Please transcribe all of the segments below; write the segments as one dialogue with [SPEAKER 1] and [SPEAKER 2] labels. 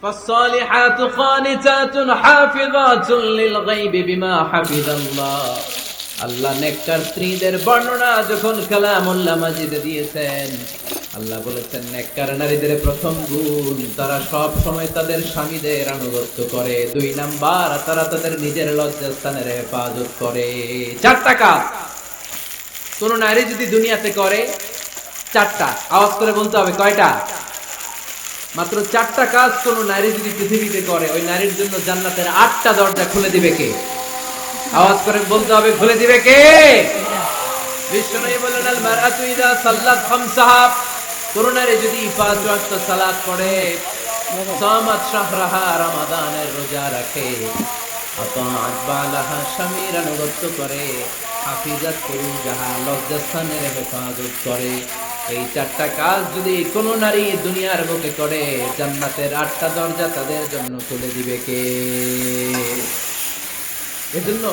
[SPEAKER 1] فالصالحات قانتات حافظات للغيب بما حفظ الله। আল্লাহ নেককার স্ত্রীদের বর্ণনা যখন কালামুল্লাহ মাজিদে দিয়েছেন, আল্লাহ বলেছেন নেককার নারীদের প্রথম গুণ, তারা সব সময় তাদের স্বামীদের আনুগত্য করে। 2 নাম্বার, তারা তাদের নিজের লজ্জাস্থানের হেফাজত করে। 4টা কাজ কোন নারী যদি দুনিয়াতে করে, 4টা, আওয়াজ করে বলতে হবে কয়টা? মাত্র 4টা কাজ কোন নারী যদি পৃথিবীতে করে, ওই নারীর জন্য জান্নাতের 8টা দরজা খুলে দিবে কে? আওয়াজ করে বলতে হবে, খুলে দিবে কে? বিশ্বনবী বলেন, আল মারআতু ইযা সাল্লাত খামসাহা, কোন নারী যদি 5 ওয়াক্ত সালাত পড়ে, সামাত শাহরাহা, রমাদানের রোজা রাখে, আতাআত বালাহা, স্বামীর আনুগত্য করে, হাফিজাত ফুরুজাহা, লজ্জাস্থানের হেফাজত করে, এই 4টা কাজ যদি কোন নারী দুনিয়ার বুকে করে, জান্নাতের 8টা দরজা তাদের জন্য খুলে দিবে কে? এজন্য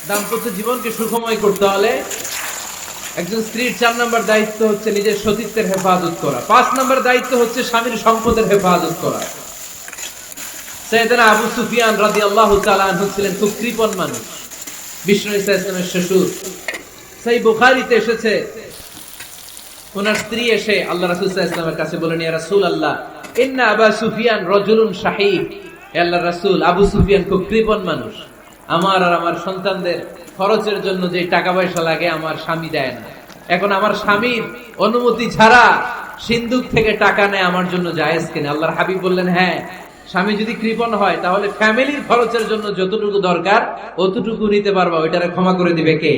[SPEAKER 1] দাম্পত্য জীবনকে সুখময় করতে হলে একজন স্ত্রীর 4 নম্বর দায়িত্ব হচ্ছে নিজের সতীত্বের হেফাজত করা। 5 নম্বর দায়িত্ব হচ্ছে স্বামীর সম্পদের হেফাজত করা। সাইয়েদনা আবু সুফিয়ান রাদিয়াল্লাহু তাআলা আনহু ছিলেন খুব কৃপণ মানুষ, বিষ্ণু ইসা ইসলামের শ্বশুর। সেই বুখারীতে এসেছে, ওনার স্ত্রী এসে আল্লাহ রাসূল সাল্লাল্লাহু আলাইহি ওয়াসাল্লামের কাছে বলেন, ইয়া রাসূলুল্লাহ, ইন্না আবা সুফিয়ান রাজুলুন শাহীহ। হে আল্লাহর রাসূল, আবু সুফিয়ান খুব কৃপণ মানুষ, আমার আর আমার সন্তানদের খরচের জন্য যে টাকা পয়সা লাগে আমার স্বামী দেয় না। এখন আমার স্বামীর অনুমতি ছাড়া সিন্ধুক থেকে টাকা নেয় আমার জন্য জায়েজ কিনা? আল্লাহর হাবিব বললেন, হ্যাঁ, স্বামী যদি কৃপণ হয় তাহলে ফ্যামিলির খরচের জন্য যতটুকু দরকার অতটুকু নিতে পারবা, ওইটারে ক্ষমা করে দিবে কে?